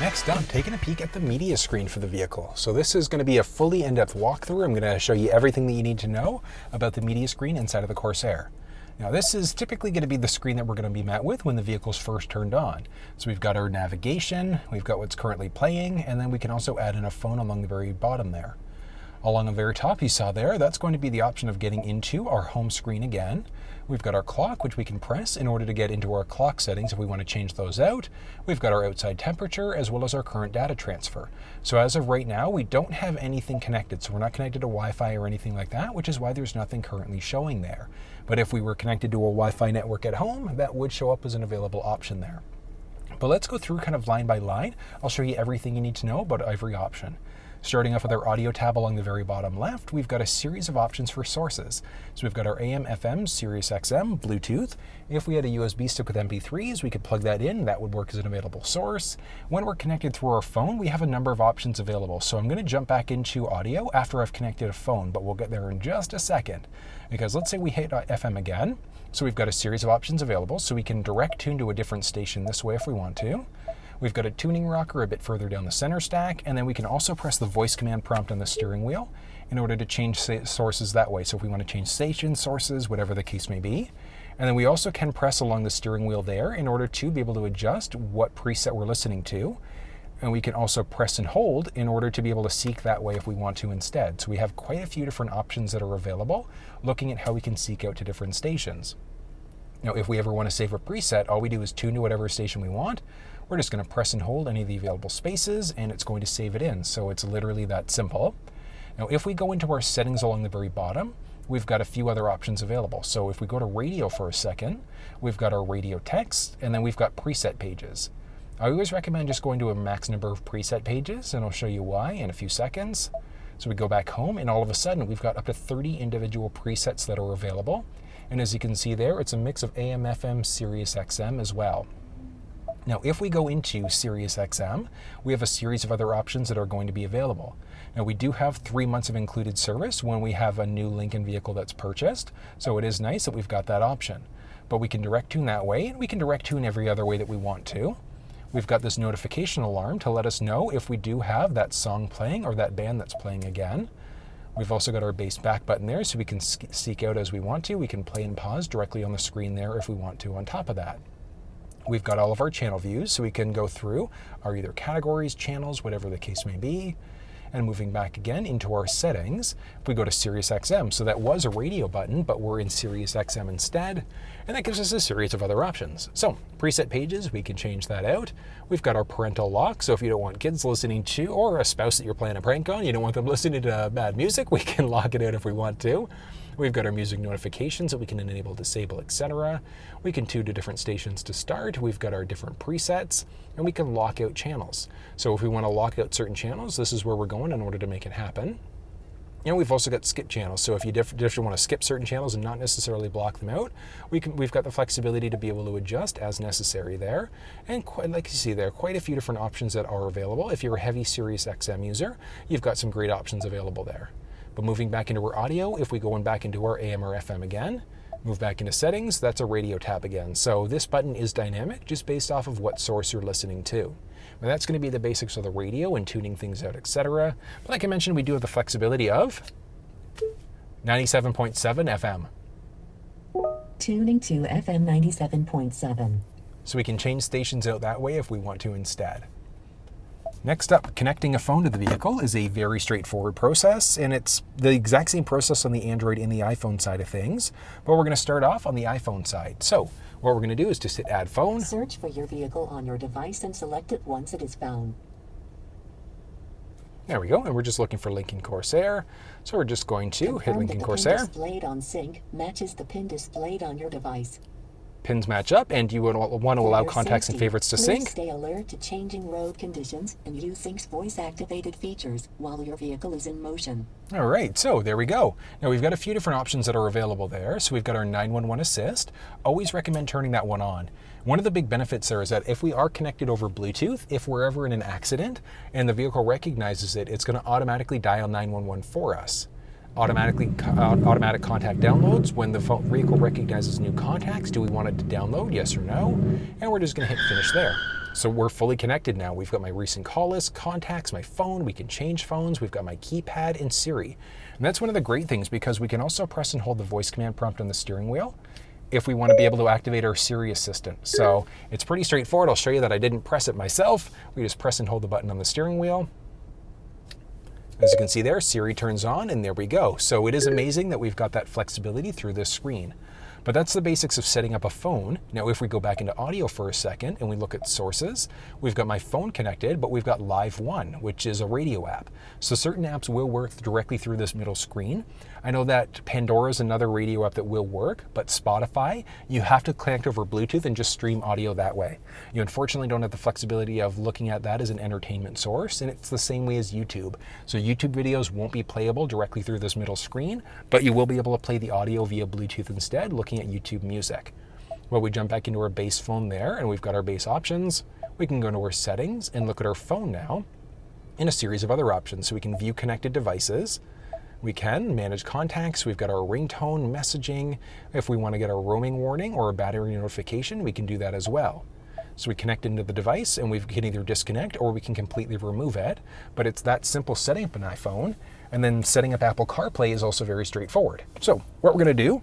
Next up, taking a peek at the media screen for the vehicle. So this is going to be a fully in-depth walkthrough. I'm going to show you everything that you need to know about the media screen inside of the Corsair. Now this is typically going to be the screen that we're going to be met with when the vehicle's first turned on. So we've got our navigation, we've got what's currently playing, and then we can also add in a phone along the very bottom there. Along the very top you saw there, that's going to be the option of getting into our home screen again. We've got our clock, which we can press in order to get into our clock settings if we want to change those out. We've got our outside temperature as well as our current data transfer. So as of right now, we don't have anything connected. So we're not connected to Wi-Fi or anything like that, which is why there's nothing currently showing there. But if we were connected to a Wi-Fi network at home, that would show up as an available option there. But let's go through kind of line by line. I'll show you everything you need to know about every option. Starting off with our audio tab along the very bottom left, we've got a series of options for sources. So we've got our AM, FM, SiriusXM, Bluetooth. If we had a USB stick with MP3s, we could plug that in. That would work as an available source. When we're connected through our phone, we have a number of options available. So I'm going to jump back into audio after I've connected a phone, but we'll get there in just a second. Because let's say we hit FM again. So we've got a series of options available. So we can direct tune to a different station this way if we want to. We've got a tuning rocker a bit further down the center stack, and then we can also press the voice command prompt on the steering wheel in order to change sources that way. So if we want to change stations, sources, whatever the case may be. And then we also can press along the steering wheel there in order to be able to adjust what preset we're listening to. And we can also press and hold in order to be able to seek that way if we want to instead. So we have quite a few different options that are available, looking at how we can seek out to different stations. Now, if we ever want to save a preset, all we do is tune to whatever station we want. We're just going to press and hold any of the available spaces, and it's going to save it in. So it's literally that simple. Now, if we go into our settings along the very bottom, we've got a few other options available. So if we go to radio for a second, we've got our radio text, and then we've got preset pages. I always recommend just going to a max number of preset pages, and I'll show you why in a few seconds. So we go back home, and all of a sudden, we've got up to 30 individual presets that are available. And as you can see there, it's a mix of AM, FM, SiriusXM as well. Now, if we go into SiriusXM, we have a series of other options that are going to be available. Now, we do have 3 months of included service when we have a new Lincoln vehicle that's purchased, so it is nice that we've got that option. But we can direct tune that way, and we can direct tune every other way that we want to. We've got this notification alarm to let us know if we do have that song playing or that band that's playing again. We've also got our bass back button there, so we can seek out as we want to. We can play and pause directly on the screen there if we want to on top of that. We've got all of our channel views, so we can go through our either categories, channels, whatever the case may be. And moving back again into our settings, we go to SiriusXM. So that was a radio button, but we're in SiriusXM instead. And that gives us a series of other options. So preset pages, we can change that out. We've got our parental lock. So if you don't want kids listening to, or a spouse that you're playing a prank on, you don't want them listening to bad music, we can lock it out if we want to. We've got our music notifications that we can enable, disable, etc. We can tune to different stations to start. We've got our different presets, and we can lock out channels. So if we want to lock out certain channels, this is where we're going in order to make it happen. And we've also got skip channels. So if you just want to skip certain channels and not necessarily block them out, we've got the flexibility to be able to adjust as necessary there. And like you see there, quite a few different options that are available. If you're a heavy SiriusXM user, you've got some great options available there. But moving back into our audio, if we go back into our AM or FM again, move back into settings, that's a radio tab again. So this button is dynamic just based off of what source you're listening to. And that's going to be the basics of the radio and tuning things out, etc. But like I mentioned, we do have the flexibility of 97.7 FM. Tuning to FM 97.7. So we can change stations out that way if we want to instead. Next up, connecting a phone to the vehicle is a very straightforward process, and it's the exact same process on the Android and the iPhone side of things, but we're going to start off on the iPhone side. So what we're going to do is just hit Add Phone. Search for your vehicle on your device and select it once it is found. There we go, and we're just looking for Lincoln Corsair. So we're just going to hit Lincoln Corsair. The pin displayed on Sync matches the pin displayed on your device. Pins match up, and you would want to allow contacts and favorites to sync. Stay alert to changing road conditions and use Sync's voice-activated features while your vehicle is in motion. All right, so there we go. Now we've got a few different options that are available there. So we've got our 911 assist. Always recommend turning that one on. One of the big benefits there is that if we are connected over Bluetooth, if we're ever in an accident and the vehicle recognizes it, it's going to automatically dial 911 for us. Automatic contact downloads. When the vehicle recognizes new contacts, do we want it to download? Yes or no? And we're just going to hit finish there. So we're fully connected now. We've got my recent call list, contacts, my phone, we can change phones, we've got my keypad and Siri. And that's one of the great things because we can also press and hold the voice command prompt on the steering wheel if we want to be able to activate our Siri assistant. So it's pretty straightforward. I'll show you that I didn't press it myself. We just press and hold the button on the steering wheel. As you can see there, Siri turns on and there we go. So it is amazing that we've got that flexibility through this screen. But that's the basics of setting up a phone. Now, if we go back into audio for a second and we look at sources, we've got my phone connected, but we've got Live One, which is a radio app. So certain apps will work directly through this middle screen. I know that Pandora is another radio app that will work, but Spotify, you have to connect over Bluetooth and just stream audio that way. You unfortunately don't have the flexibility of looking at that as an entertainment source, and it's the same way as YouTube. So YouTube videos won't be playable directly through this middle screen, but you will be able to play the audio via Bluetooth instead, looking at YouTube Music. Well, we jump back into our base phone there, and we've got our base options. We can go into our settings and look at our phone now in a series of other options. So we can view connected devices. We can manage contacts. We've got our ringtone, messaging. If we want to get a roaming warning or a battery notification, we can do that as well. So we connect into the device and we can either disconnect or we can completely remove it. But it's that simple setting up an iPhone. And then setting up Apple CarPlay is also very straightforward. So what we're going to do,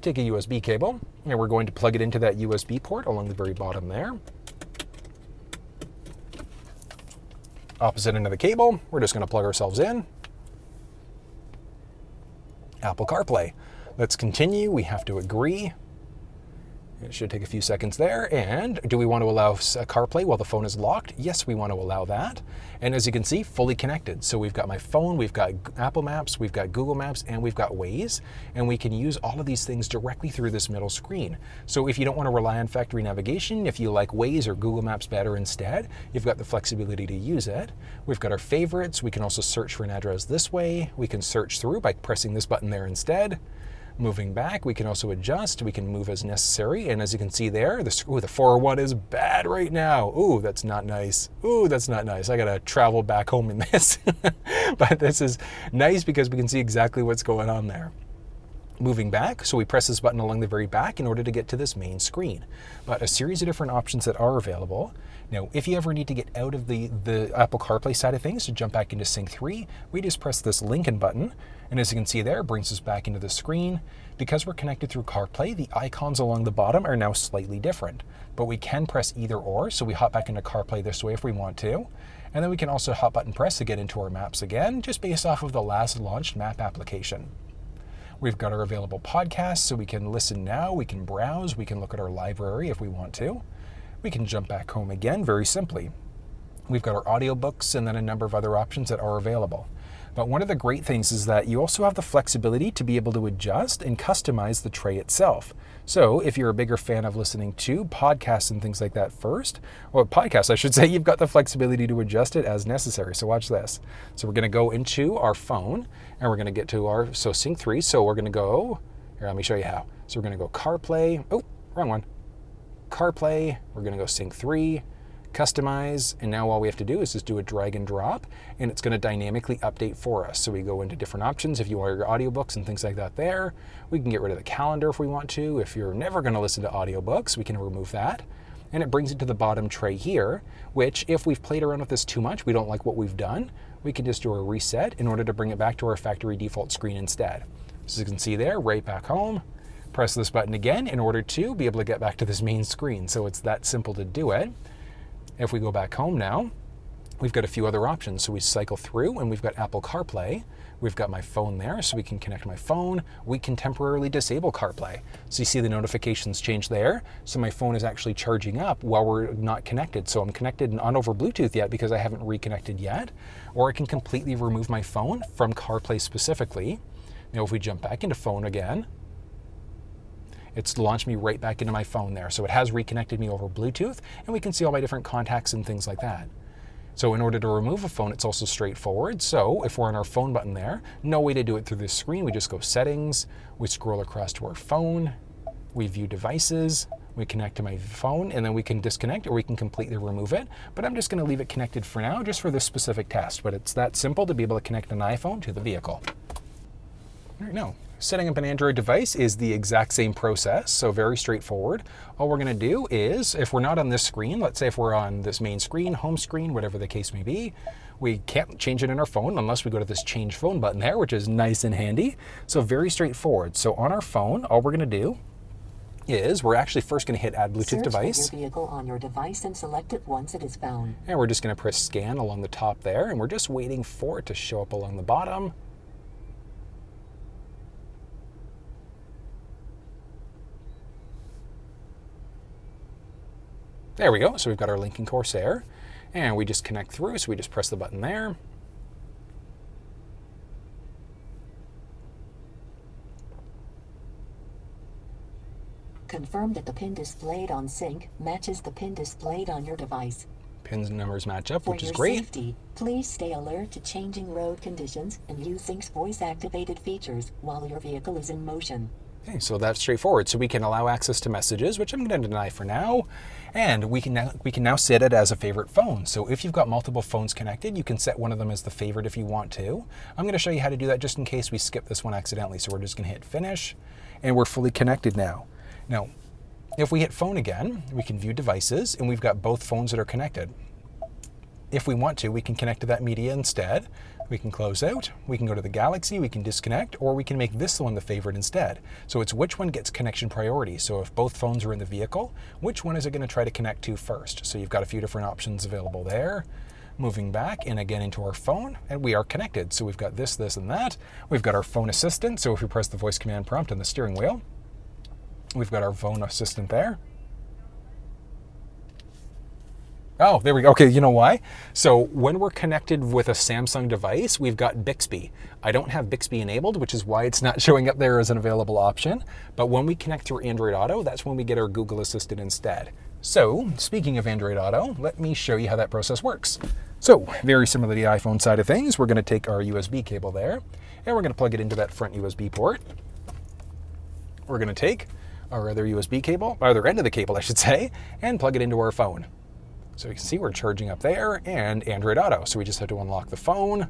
take a USB cable and we're going to plug it into that USB port along the very bottom there. Opposite end of the cable, we're just going to plug ourselves in. Apple CarPlay. Let's continue. We have to agree. It should take a few seconds there. And do we want to allow CarPlay while the phone is locked? Yes, we want to allow that. And as you can see, fully connected. So we've got my phone, we've got Apple Maps, we've got Google Maps, and we've got Waze. And we can use all of these things directly through this middle screen. So if you don't want to rely on factory navigation, if you like Waze or Google Maps better instead, you've got the flexibility to use it. We've got our favorites. We can also search for an address this way. We can search through by pressing this button there instead. Moving back, we can also adjust. We can move as necessary. And as you can see there, the 401 is bad right now. Ooh, that's not nice. Ooh, that's not nice. I gotta travel back home in this. But this is nice because we can see exactly what's going on there. Moving back, so we press this button along the very back in order to get to this main screen. But a series of different options that are available. Now, if you ever need to get out of the Apple CarPlay side of things to jump back into Sync3, we just press this Lincoln button. And as you can see there, it brings us back into the screen. Because we're connected through CarPlay, the icons along the bottom are now slightly different. But we can press either or, so we hop back into CarPlay this way if we want to. And then we can also hot button press to get into our maps again, just based off of the last launched map application. We've got our available podcasts, so we can listen now, we can browse, we can look at our library if we want to. We can jump back home again very simply. We've got our audiobooks and then a number of other options that are available. But one of the great things is that you also have the flexibility to be able to adjust and customize the tray itself. So if you're a bigger fan of listening to podcasts and things like that first, or podcasts, I should say, you've got the flexibility to adjust it as necessary. So watch this. So we're going to go into our phone and we're going to get to our, Sync3. So we're going to go, here, let me show you how. So we're going to go CarPlay. Oh, wrong one. CarPlay. We're going to go Sync3. Customize, and now all we have to do is just do a drag and drop, and it's going to dynamically update for us. So we go into different options. If you want your audiobooks and things like that there, we can get rid of the calendar if we want to. If you're never going to listen to audiobooks, we can remove that. And it brings it to the bottom tray here, which if we've played around with this too much, we don't like what we've done, we can just do a reset in order to bring it back to our factory default screen instead. So you can see there, right back home. Press this button again in order to be able to get back to this main screen. So it's that simple to do it. If we go back home now, we've got a few other options. So we cycle through and we've got Apple CarPlay. We've got my phone there, so we can connect my phone. We can temporarily disable CarPlay. So you see the notifications change there. So my phone is actually charging up while we're not connected. So I'm connected not over Bluetooth yet because I haven't reconnected yet. Or I can completely remove my phone from CarPlay specifically. Now if we jump back into phone again, it's launched me right back into my phone there. So it has reconnected me over Bluetooth, and we can see all my different contacts and things like that. So in order to remove a phone, it's also straightforward. So if we're on our phone button there, no way to do it through this screen. We just go settings, we scroll across to our phone, we view devices, we connect to my phone, and then we can disconnect or we can completely remove it. But I'm just going to leave it connected for now, just for this specific test. But it's that simple to be able to connect an iPhone to the vehicle. No, Setting up an Android device is the exact same process, so very straightforward. All we're going to do is, if we're not on this screen, let's say if we're on this main screen, home screen, whatever the case may be, we can't change it in our phone unless we go to this change phone button there, which is nice and handy. So very straightforward. So on our phone, all we're going to do is we're actually first going to hit add Bluetooth Search device. for your vehicle on your device and select it once it is found. And we're just going to press scan along the top there, and we're just waiting for it to show up along the bottom. There we go. So we've got our Lincoln Corsair, and we just connect through. So we just press the button there. Confirm that the pin displayed on Sync matches the pin displayed on your device. Pins and numbers match up, For which is your great. safety, please stay alert to changing road conditions and use Sync's voice-activated features while your vehicle is in motion. Okay, so that's straightforward. So we can allow access to messages, which I'm going to deny for now, and we can now set it as a favorite phone. So if you've got multiple phones connected, you can set one of them as the favorite if you want to. I'm going to show you how to do that just in case we skip this one accidentally. So we're just going to hit finish, and we're fully connected now. Now, if we hit phone again, we can view devices, and we've got both phones that are connected. If we want to, we can connect to that media instead. We can close out, we can go to the Galaxy, we can disconnect, or we can make this one the favorite instead. So it's which one gets connection priority. So if both phones are in the vehicle, which one is it going to try to connect to first? So you've got a few different options available there. Moving back and again into our phone, and we are connected. So we've got this, and that. We've got our phone assistant. So if we press the voice command prompt on the steering wheel, we've got our phone assistant there. Oh, there we go. Okay, you know why? So when we're connected with a Samsung device, we've got Bixby. I don't have Bixby enabled, which is why it's not showing up there as an available option. But when we connect through Android Auto, that's when we get our Google Assistant instead. So speaking of Android Auto, let me show you how that process works. So very similar to the iPhone side of things, we're going to take our USB cable there, and we're going to plug it into that front USB port. We're going to take our other USB cable, other end of the cable, I should say, and plug it into our phone. So you can see we're charging up there and Android Auto. So we just have to unlock the phone,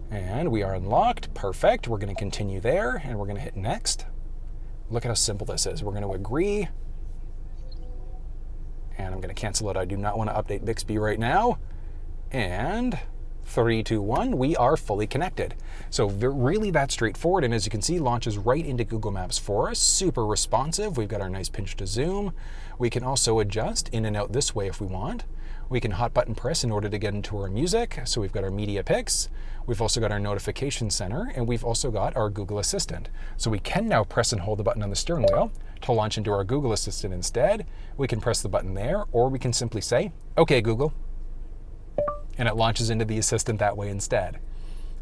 and we are unlocked. Perfect. We're going to continue there, and we're going to hit next. Look at how simple this is. We're going to agree, and I'm going to cancel it. I do not want to update Bixby right now. And 3, 2, 1, we are fully connected. So really that straightforward, and as you can see, launches right into Google Maps for us. Super responsive. We've got our nice pinch to zoom. We can also adjust in and out this way if we want. We can hot button press in order to get into our music. So we've got our media picks. We've also got our notification center, and we've also got our Google Assistant. So we can now press and hold the button on the steering wheel to launch into our Google Assistant instead. We can press the button there, or we can simply say, "Okay, Google," and it launches into the Assistant that way instead.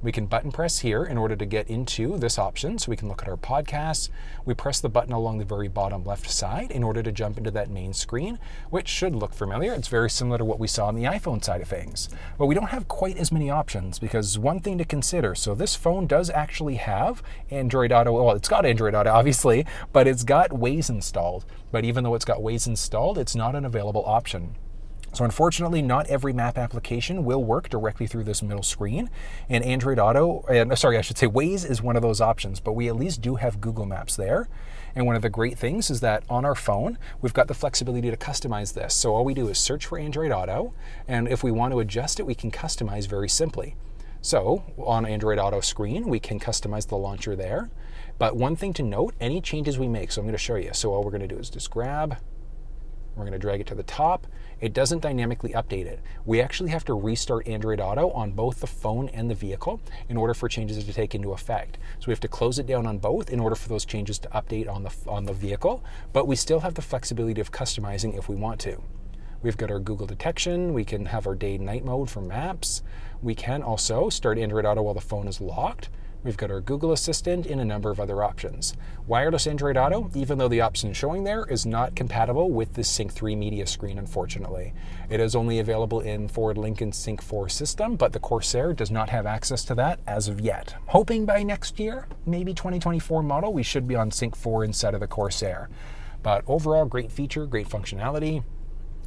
We can button press here in order to get into this option, so we can look at our podcasts. We press the button along the very bottom left side in order to jump into that main screen, which should look familiar. It's very similar to what we saw on the iPhone side of things. But we don't have quite as many options, because one thing to consider, so this phone does actually have Android Auto. Well, it's got Android Auto, obviously, but it's got Waze installed. But even though it's got Waze installed, it's not an available option. So unfortunately, not every map application will work directly through this middle screen, and Android Auto, Waze is one of those options, but we at least do have Google Maps there. And one of the great things is that on our phone, we've got the flexibility to customize this. So all we do is search for Android Auto, and if we want to adjust it, we can customize very simply. So on Android Auto screen, we can customize the launcher there. But one thing to note, any changes we make, so I'm going to show you. So all we're going to do is just grab, we're going to drag it to the top. It doesn't dynamically update it. We actually have to restart Android Auto on both the phone and the vehicle in order for changes to take into effect. So we have to close it down on both in order for those changes to update on the vehicle, but we still have the flexibility of customizing if we want to. We've got our Google detection. We can have our day and night mode for maps. We can also start Android Auto while the phone is locked. We've got our Google Assistant and a number of other options. Wireless Android Auto, even though the option showing there is not compatible with the Sync3 Media Screen, unfortunately. It is only available in Ford Lincoln Sync 4 system, but the Corsair does not have access to that as of yet. Hoping by next year, maybe 2024 model, we should be on Sync 4 instead of the Corsair. But overall, great feature, great functionality.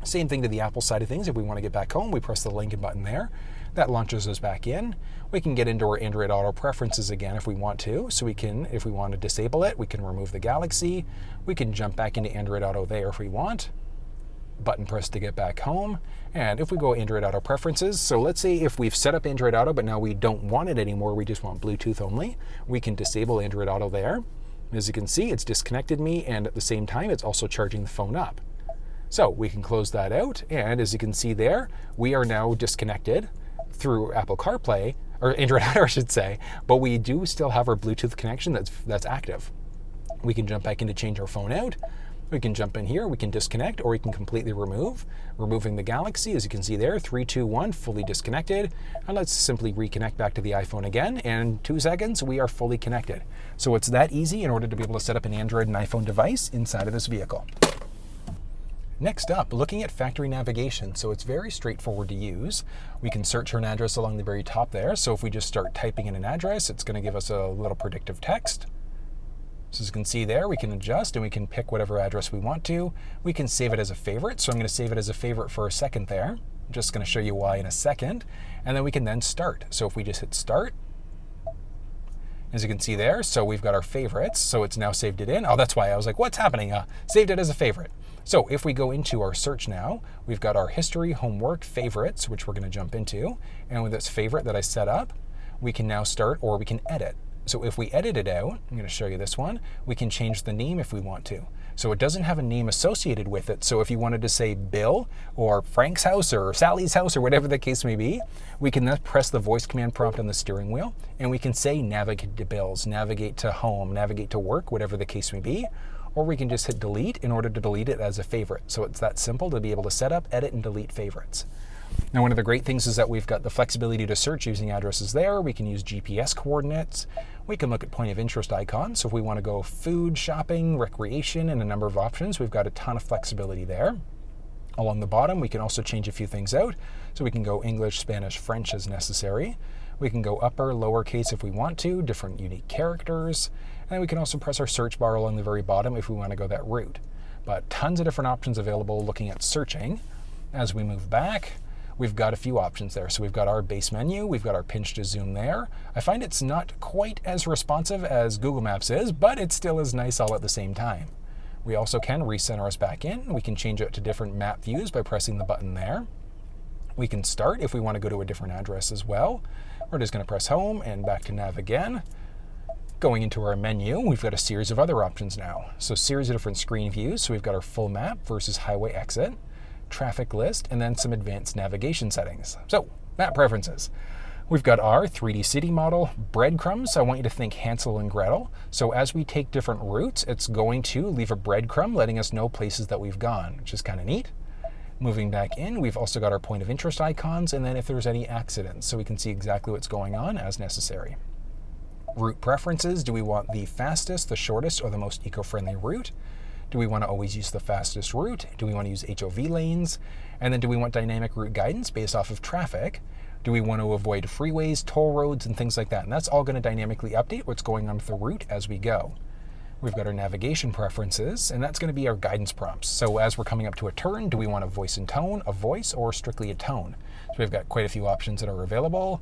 Same thing to the Apple side of things. If we want to get back home, we press the Lincoln button there. That launches us back in. We can get into our Android Auto preferences again if we want to. So we can, if we want to disable it, we can remove the Galaxy. We can jump back into Android Auto there if we want. Button press to get back home. And if we go Android Auto preferences, so let's say if we've set up Android Auto, but now we don't want it anymore, we just want Bluetooth only, we can disable Android Auto there. As you can see, it's disconnected me, and at the same time, it's also charging the phone up. So we can close that out, and as you can see there, we are now disconnected through Apple CarPlay, or Android Auto I should say, but we do still have our Bluetooth connection that's active. We can jump back in to change our phone out. We can jump in here, we can disconnect, or we can completely remove. Removing the Galaxy, as you can see there, 3, 2, 1, fully disconnected. And let's simply reconnect back to the iPhone again, and in 2 seconds, we are fully connected. So it's that easy in order to be able to set up an Android and iPhone device inside of this vehicle. Next up, looking at factory navigation. So it's very straightforward to use. We can search for an address along the very top there. So if we just start typing in an address, it's going to give us a little predictive text. So as you can see there, we can adjust and we can pick whatever address we want to. We can save it as a favorite. So I'm going to save it as a favorite for a second there. I'm just going to show you why in a second. And then we can then start. So if we just hit start, as you can see there, so we've got our favorites. So it's now saved it in. Oh, that's why I was like, what's happening? Saved it as a favorite. So if we go into our search now, we've got our history, homework, favorites, which we're going to jump into. And with this favorite that I set up, we can now start, or we can edit. So if we edit it out, I'm going to show you this one, we can change the name if we want to. So it doesn't have a name associated with it. So if you wanted to say Bill or Frank's house or Sally's house or whatever the case may be, we can then press the voice command prompt on the steering wheel and we can say navigate to Bill's, navigate to home, navigate to work, whatever the case may be. Or we can just hit delete in order to delete it as a favorite. So it's that simple to be able to set up, edit, and delete favorites. Now, one of the great things is that we've got the flexibility to search using addresses there. We can use GPS coordinates. We can look at point of interest icons. So if we want to go food, shopping, recreation, and a number of options, we've got a ton of flexibility there. Along the bottom, we can also change a few things out. So we can go English, Spanish, French as necessary. We can go upper, lowercase if we want to, different unique characters. And we can also press our search bar along the very bottom if we want to go that route. But tons of different options available looking at searching. As we move back, we've got a few options there. So we've got our base menu, we've got our pinch to zoom there. I find it's not quite as responsive as Google Maps is, but it still is nice all at the same time. We also can recenter us back in. We can change it to different map views by pressing the button there. We can start if we want to go to a different address as well. We're just going to press home and back to nav again. Going into our menu, we've got a series of other options now. So series of different screen views. So we've got our full map versus highway exit, traffic list, and then some advanced navigation settings. So map preferences. We've got our 3D city model, breadcrumbs. I want you to think Hansel and Gretel. So as we take different routes, it's going to leave a breadcrumb letting us know places that we've gone, which is kind of neat. Moving back in, we've also got our point of interest icons, and then if there's any accidents, so we can see exactly what's going on as necessary. Route preferences, do we want the fastest, the shortest, or the most eco-friendly route? Do we want to always use the fastest route? Do we want to use HOV lanes? And then do we want dynamic route guidance based off of traffic? Do we want to avoid freeways, toll roads, and things like that? And that's all going to dynamically update what's going on with the route as we go. We've got our navigation preferences, and that's going to be our guidance prompts. So as we're coming up to a turn, do we want a voice and tone, a voice, or strictly a tone? So we've got quite a few options that are available,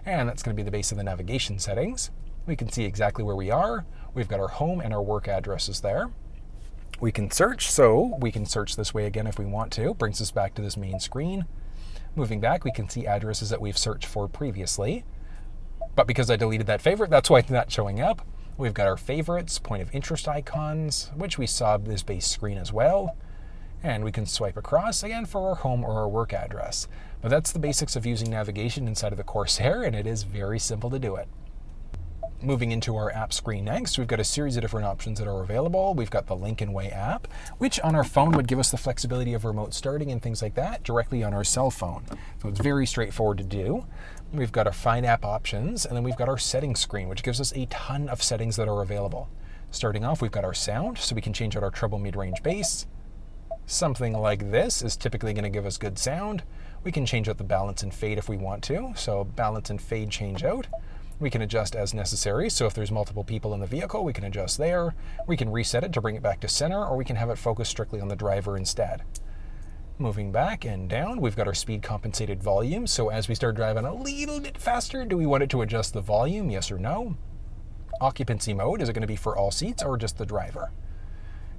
and that's going to be the base of the navigation settings. We can see exactly where we are. We've got our home and our work addresses there. We can search, so we can search this way again if we want to. Brings us back to this main screen. Moving back, we can see addresses that we've searched for previously. But because I deleted that favorite, that's why it's not showing up. We've got our favorites, point of interest icons, which we saw this base screen as well. And we can swipe across again for our home or our work address. But that's the basics of using navigation inside of the Corsair, and it is very simple to do it. Moving into our app screen next, we've got a series of different options that are available. We've got the Lincoln Way app, which on our phone would give us the flexibility of remote starting and things like that directly on our cell phone. So it's very straightforward to do. We've got our Find app options, and then we've got our settings screen, which gives us a ton of settings that are available. Starting off, we've got our sound, so we can change out our treble, mid-range, bass. Something like this is typically going to give us good sound. We can change out the balance and fade if we want to. So balance and fade change out. We can adjust as necessary. So if there's multiple people in the vehicle, we can adjust there. We can reset it to bring it back to center, or we can have it focus strictly on the driver instead. Moving back and down, we've got our speed compensated volume. So as we start driving a little bit faster, do we want it to adjust the volume? Yes or no? Occupancy mode, is it going to be for all seats or just the driver?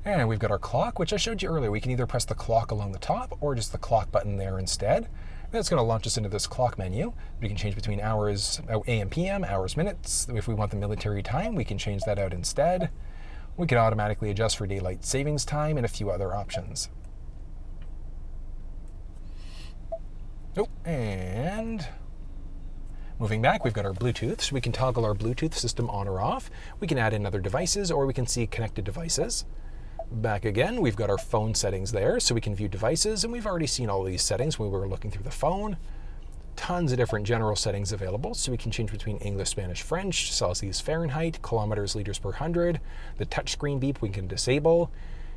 And we've got our clock, which I showed you earlier. We can either press the clock along the top or just the clock button there instead. That's going to launch us into this clock menu. We can change between hours, AM, PM, hours, minutes. If we want the military time, we can change that out instead. We can automatically adjust for daylight savings time and a few other options. Oh, and moving back, we've got our Bluetooth, so we can toggle our Bluetooth system on or off. We can add in other devices, or we can see connected devices. Back again, we've got our phone settings there, so we can view devices, and we've already seen all these settings when we were looking through the phone. Tons of different general settings available, so we can change between English, Spanish, French, Celsius, Fahrenheit, kilometers, liters per 100. The touchscreen beep we can disable.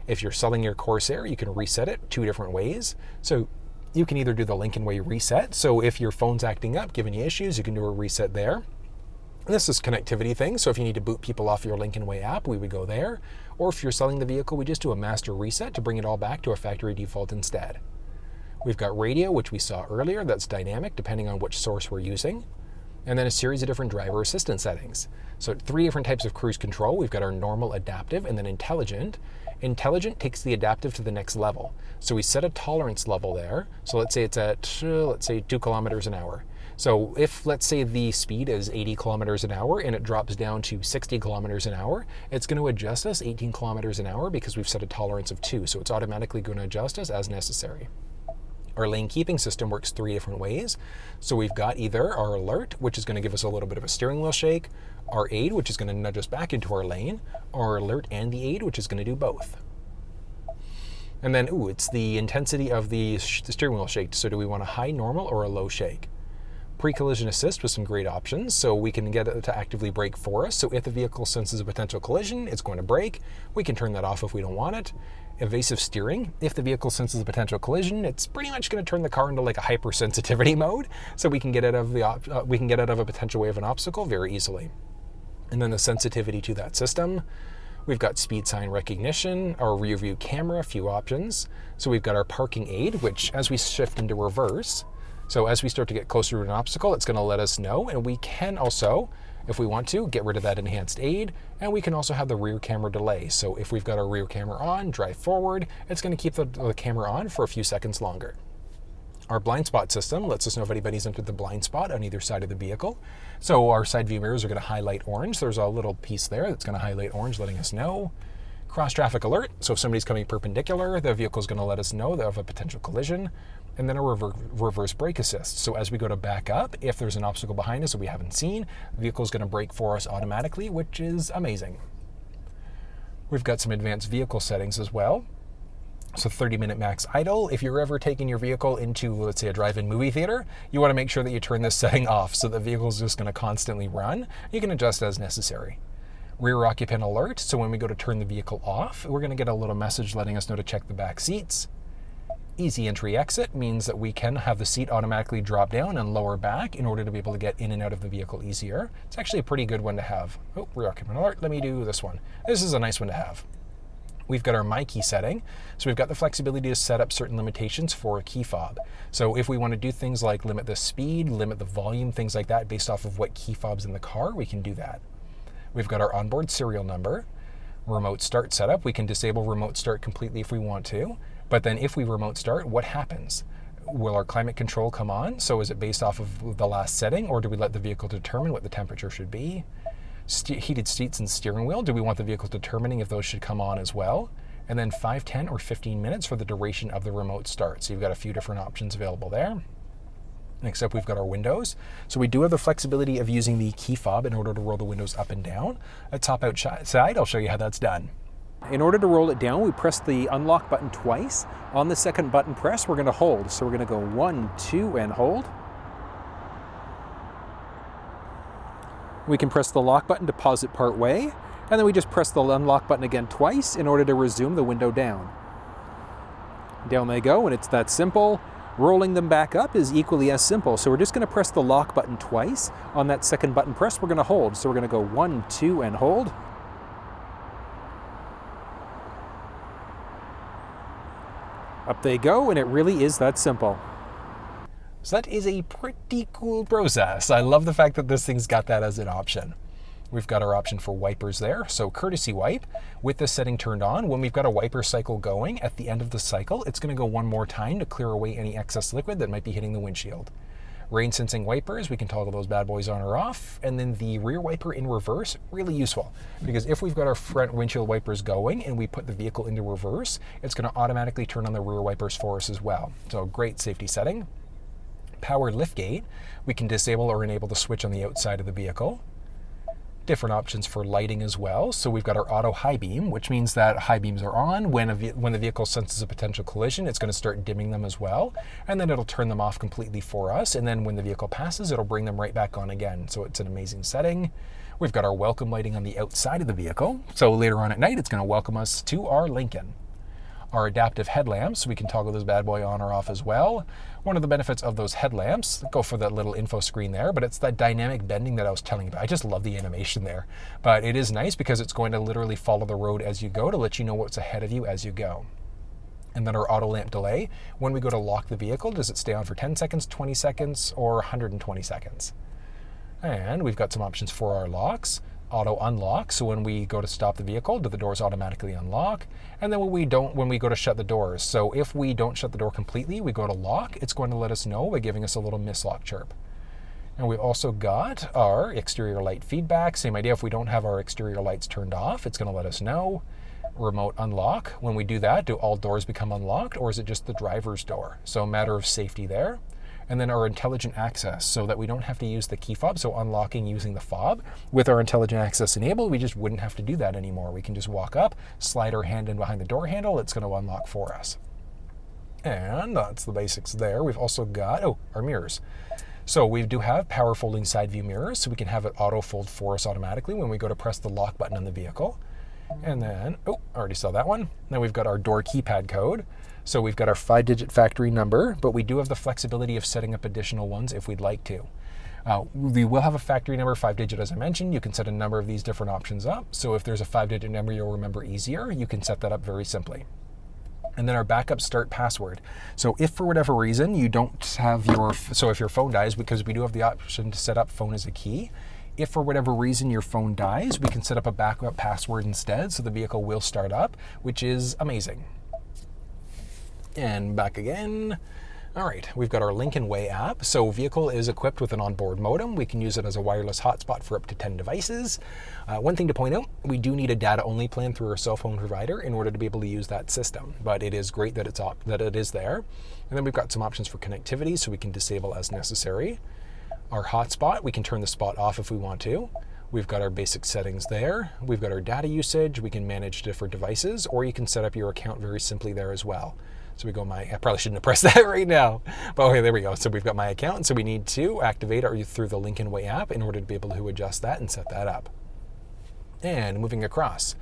If you're selling your Corsair, you can reset it 2 different ways. So you can either do the Lincoln Way reset, so if your phone's acting up, giving you issues, you can do a reset there. And this is connectivity thing, so if you need to boot people off your Lincoln Way app, we would go there. Or if you're selling the vehicle, we just do a master reset to bring it all back to a factory default instead. We've got radio, which we saw earlier, that's dynamic depending on which source we're using. And then a series of different driver assistance settings. So 3 different types of cruise control. We've got our normal, adaptive, and then intelligent. Intelligent takes the adaptive to the next level. So we set a tolerance level there. So let's say it's at, 2 kilometers an hour. So if, let's say, the speed is 80 kilometers an hour and it drops down to 60 kilometers an hour, it's going to adjust us 18 kilometers an hour because we've set a tolerance of 2. So it's automatically going to adjust us as necessary. Our lane keeping system works 3 different ways. So we've got either our alert, which is going to give us a little bit of a steering wheel shake, our aid, which is going to nudge us back into our lane, our alert and the aid, which is going to do both. And then, it's the intensity of the steering wheel shake. So do we want a high, normal, or a low shake? Pre-collision assist with some great options, so we can get it to actively brake for us. So if the vehicle senses a potential collision, it's going to brake. We can turn that off if we don't want it. Evasive steering, if the vehicle senses a potential collision, it's pretty much going to turn the car into like a hypersensitivity mode, so we can get out of a potential wave of an obstacle very easily. And then the sensitivity to that system. We've got speed sign recognition, our rear view camera, a few options. So we've got our parking aid, which as we shift into reverse, so as we start to get closer to an obstacle, it's going to let us know, and we can also, if we want to, get rid of that enhanced aid, and we can also have the rear camera delay. So if we've got our rear camera on, drive forward, it's going to keep the camera on for a few seconds longer. Our blind spot system lets us know if anybody's entered the blind spot on either side of the vehicle. So our side view mirrors are going to highlight orange. There's a little piece there that's going to highlight orange, letting us know. Cross traffic alert, so if somebody's coming perpendicular, the vehicle is going to let us know of a potential collision. And then a reverse brake assist. So as we go to back up, if there's an obstacle behind us that we haven't seen, the vehicle is going to brake for us automatically, which is amazing. We've got some advanced vehicle settings as well. So 30-minute max idle. If you're ever taking your vehicle into, let's say, a drive-in movie theater, you want to make sure that you turn this setting off so the vehicle is just going to constantly run. You can adjust as necessary. Rear occupant alert. So when we go to turn the vehicle off, we're going to get a little message letting us know to check the back seats. Easy entry exit means that we can have the seat automatically drop down and lower back in order to be able to get in and out of the vehicle easier. It's actually a pretty good one to have. Oh, rear occupant alert. Let me do this one. This is a nice one to have. We've got our My Key setting. So we've got the flexibility to set up certain limitations for a KeyFob. So if we want to do things like limit the speed, limit the volume, things like that based off of what KeyFob's in the car, we can do that. We've got our onboard serial number. Remote start setup. We can disable remote start completely if we want to. But then if we remote start, what happens? Will our climate control come on? So is it based off of the last setting, or do we let the vehicle determine what the temperature should be? Heated seats and steering wheel, do we want the vehicle determining if those should come on as well? And then 5, 10, or 15 minutes for the duration of the remote start. So you've got a few different options available there. Next up, we've got our windows. So we do have the flexibility of using the key fob in order to roll the windows up and down. At top outside, I'll show you how that's done. In order to roll it down, we press the unlock button twice. On the second button press, we're going to hold. So we're going to go 1, 2, and hold. We can press the lock button to pause it part way, and then we just press the unlock button again twice in order to resume the window down. Down they go, and it's that simple. Rolling them back up is equally as simple. So we're just going to press the lock button twice. On that second button press, we're going to hold. So we're going to go 1, 2, and hold. Up they go, and it really is that simple. So that is a pretty cool process. I love the fact that this thing's got that as an option. We've got our option for wipers there. So courtesy wipe, with this setting turned on, when we've got a wiper cycle going, at the end of the cycle, it's going to go one more time to clear away any excess liquid that might be hitting the windshield. Rain sensing wipers, we can toggle those bad boys on or off. And then the rear wiper in reverse, really useful, because if we've got our front windshield wipers going and we put the vehicle into reverse, it's going to automatically turn on the rear wipers for us as well. So great safety setting. Power liftgate, we can disable or enable the switch on the outside of the vehicle. Different options for lighting as well. So we've got our auto high beam, which means that high beams are on. When the vehicle senses a potential collision, it's going to start dimming them as well. And then it'll turn them off completely for us. And then when the vehicle passes, it'll bring them right back on again. So it's an amazing setting. We've got our welcome lighting on the outside of the vehicle. So later on at night, it's going to welcome us to our Lincoln. Our adaptive headlamps, we can toggle this bad boy on or off as well. One of the benefits of those headlamps, go for that little info screen there, but it's that dynamic bending that I was telling you about. I just love the animation there. But it is nice because it's going to literally follow the road as you go to let you know what's ahead of you as you go. And then our auto lamp delay, when we go to lock the vehicle, does it stay on for 10 seconds, 20 seconds, or 120 seconds? And we've got some options for our locks. Auto unlock, so when we go to stop the vehicle, do the doors automatically unlock? And then when we go to shut the doors, so if we don't shut the door completely, we go to lock, it's going to let us know by giving us a little mislock chirp. And we've also got our exterior light feedback. Same idea, if we don't have our exterior lights turned off, it's going to let us know. Remote unlock, when we do that, do all doors become unlocked, or is it just the driver's door? So a matter of safety there. And then our intelligent access, so that we don't have to use the key fob, so unlocking using the fob. With our intelligent access enabled, we just wouldn't have to do that anymore. We can just walk up, slide our hand in behind the door handle, it's going to unlock for us. And that's the basics there. We've also got, our mirrors. So we do have power folding side view mirrors, so we can have it auto fold for us automatically when we go to press the lock button on the vehicle. And then, I already saw that one. Then we've got our door keypad code. So we've got our 5-digit factory number, but we do have the flexibility of setting up additional ones if we'd like to. We will have a factory number, 5-digit as I mentioned. You can set a number of these different options up. So if there's a 5-digit number you'll remember easier, you can set that up very simply. And then our backup start password. So if for whatever reason you don't have if your phone dies, because we do have the option to set up phone as a key, if for whatever reason your phone dies, we can set up a backup password instead, so the vehicle will start up, which is amazing. And back again. All right, we've got our Lincoln Way app. So vehicle is equipped with an onboard modem. We can use it as a wireless hotspot for up to 10 devices. One thing to point out, we do need a data-only plan through our cell phone provider in order to be able to use that system. But it is great that it is there. And then we've got some options for connectivity, so we can disable as necessary. Our hotspot, we can turn the spot off if we want to. We've got our basic settings there. We've got our data usage. We can manage different devices, or you can set up your account very simply there as well. So we go I probably shouldn't have pressed that right now, but okay, there we go. So we've got my account, so we need to activate it through the Lincoln Way app in order to be able to adjust that and set that up. And moving across.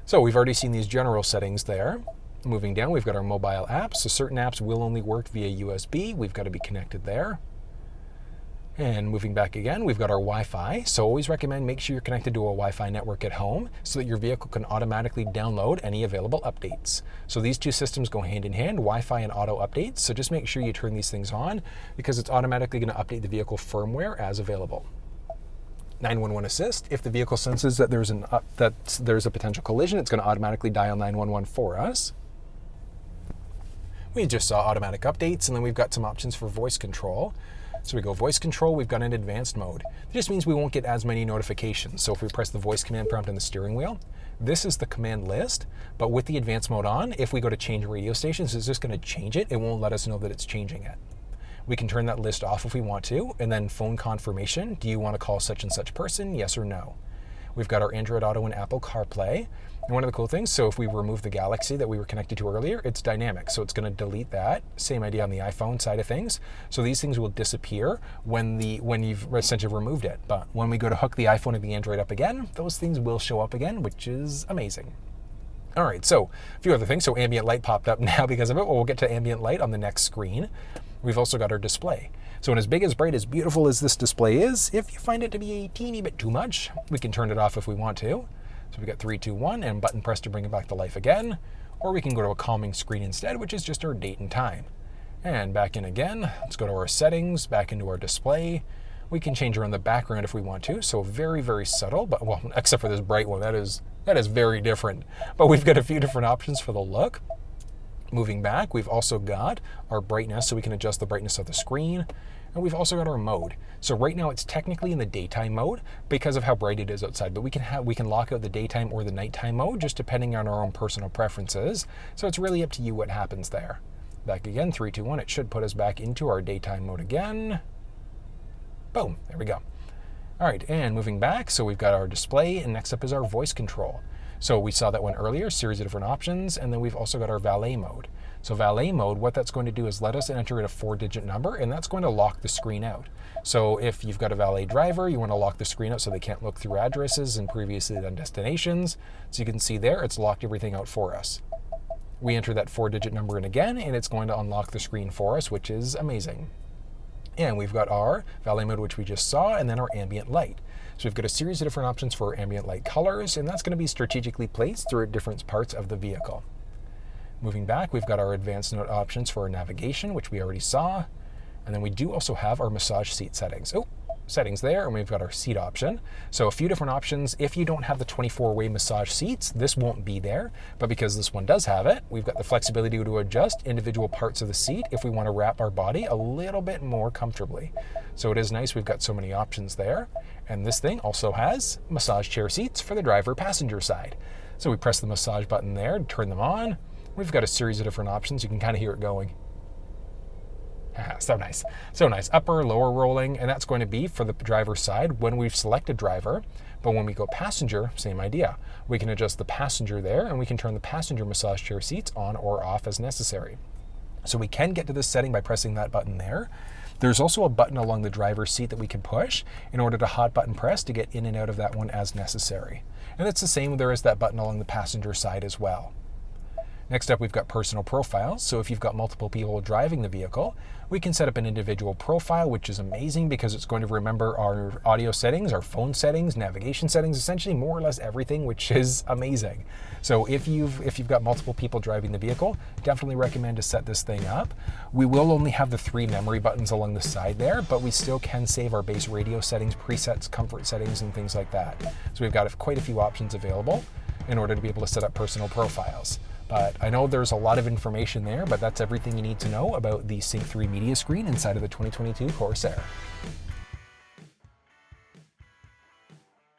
So we've already seen these general settings there. Moving down, we've got our mobile apps. So certain apps will only work via USB. We've got to be connected there. And moving back again, we've got our Wi-Fi. So always recommend make sure you're connected to a Wi-Fi network at home so that your vehicle can automatically download any available updates. So these two systems go hand in hand, Wi-Fi and auto updates. So just make sure you turn these things on because it's automatically going to update the vehicle firmware as available. 911 assist, if the vehicle senses that there's a potential collision, it's going to automatically dial 911 for us. We just saw automatic updates, and then we've got some options for voice control. So we go voice control, we've got an advanced mode. It just means we won't get as many notifications. So if we press the voice command prompt on the steering wheel, this is the command list, but with the advanced mode on, if we go to change radio stations, it's just going to change it. It won't let us know that it's changing it. We can turn that list off if we want to, and then phone confirmation. Do you want to call such and such person? Yes or no. We've got our Android Auto and Apple CarPlay. And one of the cool things, so if we remove the Galaxy that we were connected to earlier, it's dynamic. So it's going to delete that. Same idea on the iPhone side of things. So these things will disappear when you've essentially removed it. But when we go to hook the iPhone and the Android up again, those things will show up again, which is amazing. All right, so a few other things. So ambient light popped up now because of it. Well, we'll get to ambient light on the next screen. We've also got our display. So in as big, as bright, as beautiful as this display is, if you find it to be a teeny bit too much, we can turn it off if we want to. So we got 3, 2, 1, and button press to bring it back to life again. or we can go to a calming screen instead, which is just our date and time. And back in again, let's go to our settings, back into our display. We can change around the background if we want to, so very, very subtle, but well, except for this bright one, that is very different. But we've got a few different options for the look. Moving back, we've also got our brightness, so we can adjust the brightness of the screen. And we've also got our mode. So right now it's technically in the daytime mode because of how bright it is outside, but we can lock out the daytime or the nighttime mode just depending on our own personal preferences. So it's really up to you what happens there. Back again, 3, 2, 1, it should put us back into our daytime mode again. Boom, there we go. All right, and moving back, so we've got our display, and next up is our voice control. So we saw that one earlier, series of different options, and then we've also got our Valet mode. So Valet mode, what that's going to do is let us enter in a 4-digit number, and that's going to lock the screen out. So if you've got a valet driver, you want to lock the screen out so they can't look through addresses and previously done destinations. So you can see there, it's locked everything out for us. We enter that 4-digit number in again, and it's going to unlock the screen for us, which is amazing. And we've got our Valet mode, which we just saw, and then our ambient light. So we've got a series of different options for ambient light colors, and that's going to be strategically placed through different parts of the vehicle. Moving back, we've got our advanced note options for our navigation, which we already saw. And then we do also have our massage seat settings. Settings there, and we've got our seat option. So a few different options. If you don't have the 24-way massage seats, this won't be there. But because this one does have it, we've got the flexibility to adjust individual parts of the seat if we want to wrap our body a little bit more comfortably. So it is nice, we've got so many options there. And this thing also has massage chair seats for the driver-passenger side. So we press the massage button there to turn them on. We've got a series of different options. You can kind of hear it going. So nice. So nice. Upper, lower rolling, and that's going to be for the driver's side when we've selected driver. But when we go passenger, same idea. We can adjust the passenger there, and we can turn the passenger massage chair seats on or off as necessary. So we can get to this setting by pressing that button there. There's also a button along the driver's seat that we can push in order to hot button press to get in and out of that one as necessary. And it's the same, there is that button along the passenger side as well. Next up, we've got personal profiles. So if you've got multiple people driving the vehicle, we can set up an individual profile, which is amazing because it's going to remember our audio settings, our phone settings, navigation settings, essentially more or less everything, which is amazing. So if you've got multiple people driving the vehicle, definitely recommend to set this thing up. We will only have the 3 memory buttons along the side there, but we still can save our base radio settings, presets, comfort settings, and things like that. So we've got quite a few options available in order to be able to set up personal profiles. But I know there's a lot of information there, but that's everything you need to know about the Sync3 Media Screen inside of the 2022 Corsair.